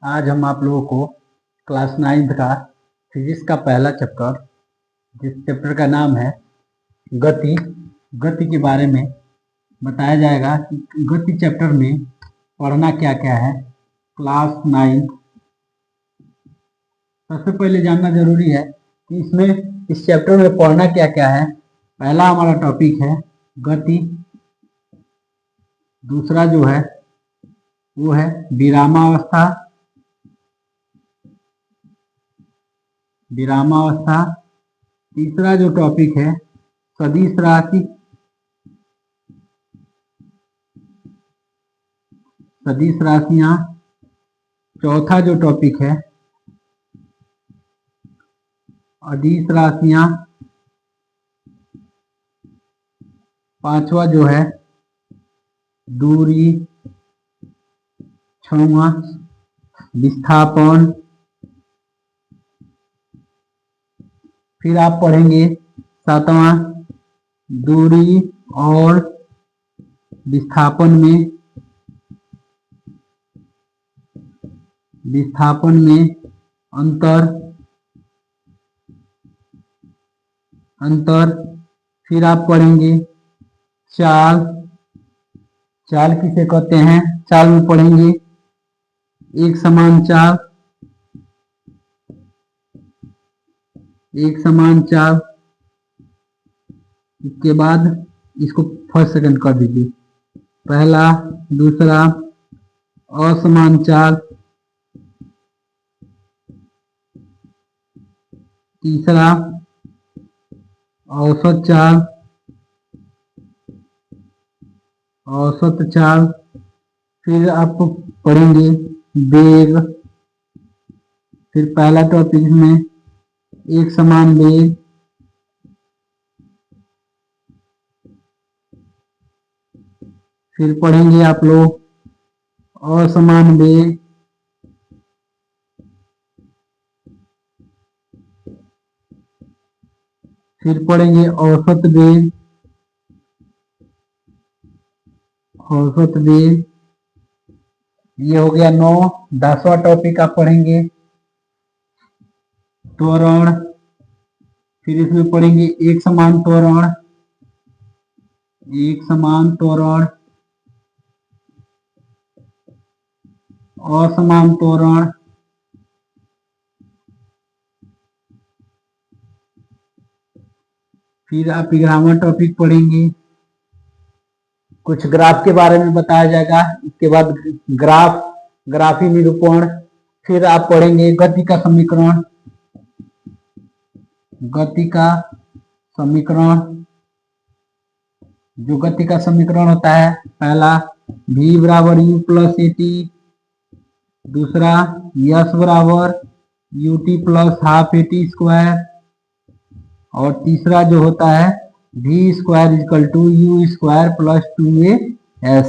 आज हम आप लोगों को क्लास 9th का फिजिक्स का पहला चैप्टर, जिस चैप्टर का नाम है गति के बारे में बताया जाएगा कि गति चैप्टर में पढ़ना क्या क्या है। क्लास 9 सबसे पहले जानना जरूरी है कि इस चैप्टर में पढ़ना क्या क्या है। पहला हमारा टॉपिक है गति, दूसरा जो है वो है विरामावस्था, तीसरा जो टॉपिक है सदिश राशियां, चौथा जो टॉपिक है अदिश राशियां, पांचवा जो है दूरी, छठवां विस्थापन। फिर आप पढ़ेंगे सातवां दूरी और विस्थापन में अंतर। फिर आप पढ़ेंगे चाल किसे कहते हैं। चाल में पढ़ेंगे एक समान चाल। इसके बाद इसको फर्स्ट सेकंड कर दीजिए। पहला, दूसरा असमान चाल, तीसरा औसत चाल। फिर आप पढ़ेंगे वेग। फिर पहला टॉपिक में एक समान वेग, फिर पढ़ेंगे आप लोग असमान वेग, फिर पढ़ेंगे औसत वेग। ये हो गया 9। 10वां टॉपिक आप पढ़ेंगे त्वरण। फिर इसमें पढ़ेंगे एक समान त्वरण, असमान त्वरण, फिर आप 11वां टॉपिक पढ़ेंगे, कुछ ग्राफ के बारे में बताया जाएगा। इसके बाद ग्राफी निरूपण। फिर आप पढ़ेंगे गति का समीकरण। जो गति का समीकरण होता है, पहला v बराबर u प्लस at, दूसरा s बराबर ut प्लस हाफ at स्क्वायर, और तीसरा जो होता है v square equal to u square plus 2as।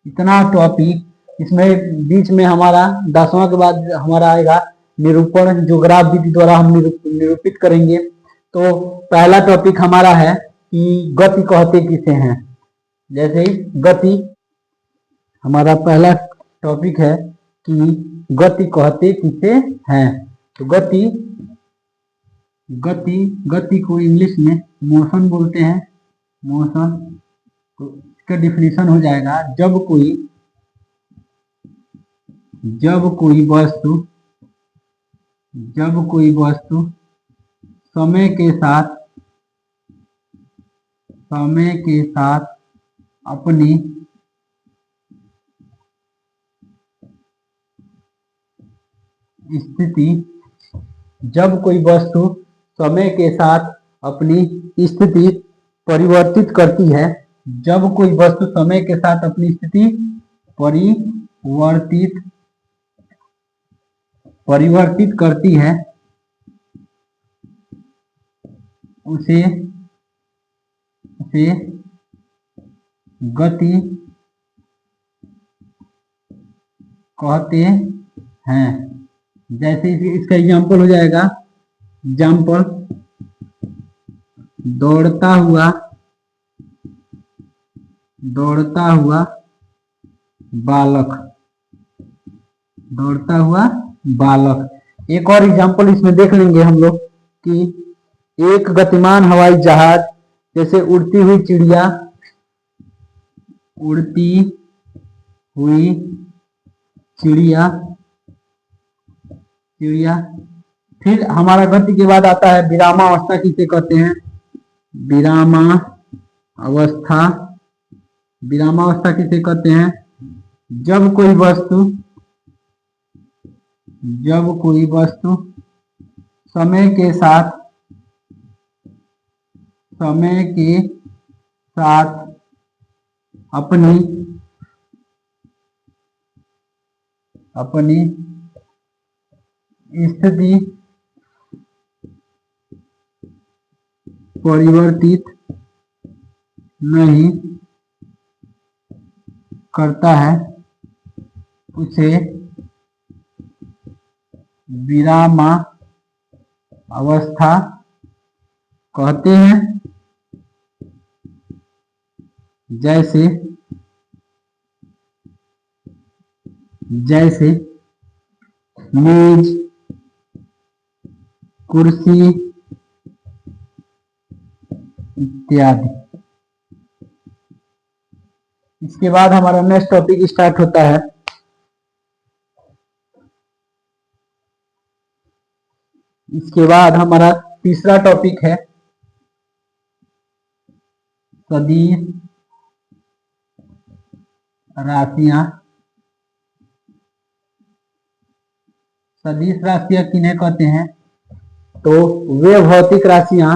इतना टॉपिक इसमें बीच में हमारा 10वां के बाद हमारा आएगा निरूपण, जो ग्राफ विधि द्वारा हम निरूपित करेंगे। तो पहला टॉपिक हमारा है कि गति कहते किसे हैं। जैसे ही गति हमारा पहला टॉपिक है कि गति कहते किसे हैं। तो गति को इंग्लिश में मोशन बोलते हैं। तो इसका डिफिनीशन हो जाएगा, जब कोई वस्तु समय के साथ अपनी स्थिति परिवर्तित करती है, उसे गति कहते हैं। जैसे इसका एग्जाम्पल हो जाएगा, दौड़ता हुआ बालक। दौड़ता हुआ बालक। एक और एग्जांपल इसमें देख लेंगे हम लोग कि एक गतिमान हवाई जहाज, जैसे उड़ती हुई चिड़िया, उड़ती हुई चिड़िया, चिड़िया। फिर हमारा गति के बाद आता है विरामावस्था, किसे कहते हैं? विरामावस्था। विरामावस्था किसे कहते हैं? जब कोई वस्तु समय के साथ अपनी स्थिति परिवर्तित नहीं करता है, उसे विरामावस्था कहते हैं। जैसे मेज, कुर्सी इत्यादि। इसके बाद हमारा नेक्स्ट टॉपिक स्टार्ट होता है। इसके बाद हमारा तीसरा टॉपिक है सदिश राशियां। सदिश राशियां किन्हें कहते हैं? तो वे भौतिक राशियां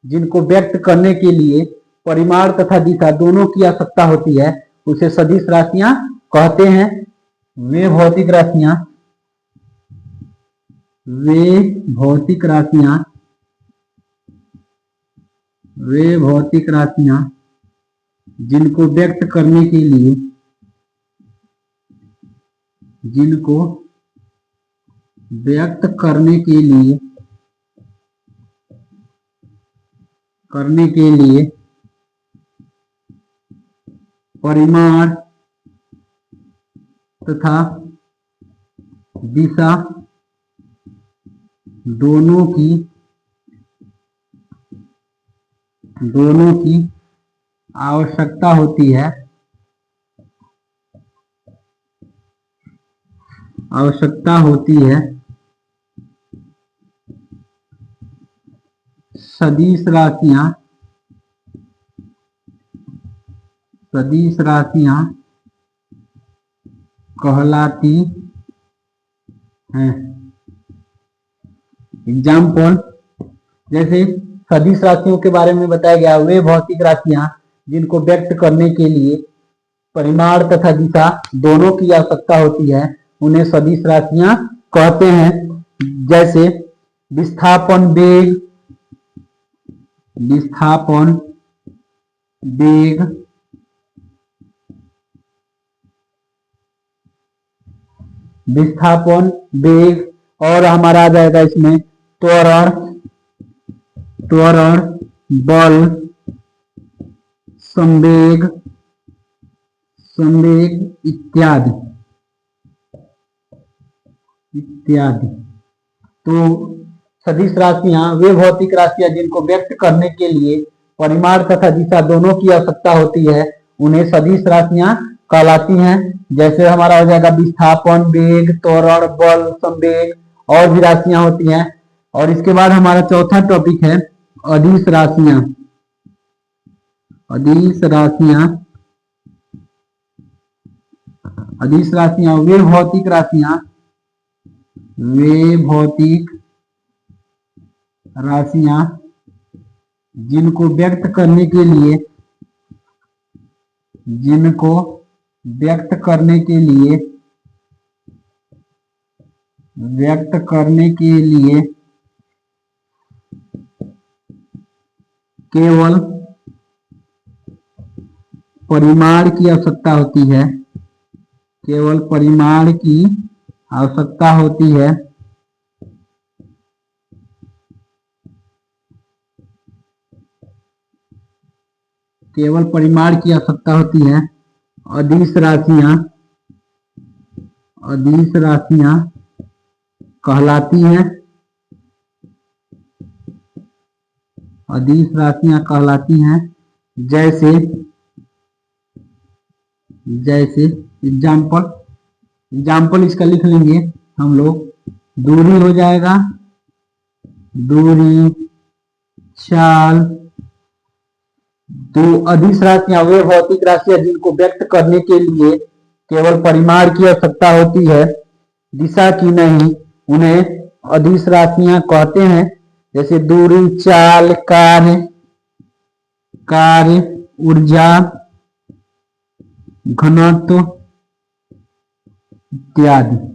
जिनको व्यक्त करने के लिए परिमाण तथा दिशा दोनों की आवश्यकता होती है, उसे सदिश राशियां कहते हैं। वे भौतिक राशियां जिनको व्यक्त करने के लिए परिमाण तथा दिशा दोनों की आवश्यकता होती है। सदिश राशियां कहलाती हैं। एग्जाम्पल, जैसे सदिश राशियों के बारे में बताया गया, वे भौतिक राशियां जिनको व्यक्त करने के लिए परिमाण तथा दिशा दोनों की आवश्यकता होती है, उन्हें सदिश राशियां कहते हैं। जैसे विस्थापन वेग, और हमारा आ जाएगा इसमें त्वरण, बल, संवेग इत्यादि। तो सदिश राशियां वे भौतिक राशियां जिनको व्यक्त करने के लिए परिमाण तथा दिशा दोनों की आवश्यकता होती है, उन्हें सदिश राशियां कहलाती हैं। जैसे हमारा हो जाएगा विस्थापन, वेग, त्वरण, बल, संवेग, और भी राशियां होती हैं। और इसके बाद हमारा चौथा टॉपिक है अदिश राशियां। अदिश राशियां वे भौतिक राशियां जिनको व्यक्त करने के लिए केवल परिमाण की आवश्यकता होती है। केवल परिमाण की आवश्यकता होती है। अदिश अदिश राशियां कहलाती हैं। अदिश राशियां कहलाती हैं जैसे जैसे एग्जाम्पल इसका लिख लेंगे हम लोग। दूरी हो जाएगा, दूरी, चाल। तो अदिश राशियां वे भौतिक राशियां जिनको व्यक्त करने के लिए केवल परिमाण की आवश्यकता होती है, दिशा की नहीं, उन्हें अदिश राशियां कहते हैं। जैसे दूरी, चाल, कार्य, ऊर्जा, घनत्व इत्यादि।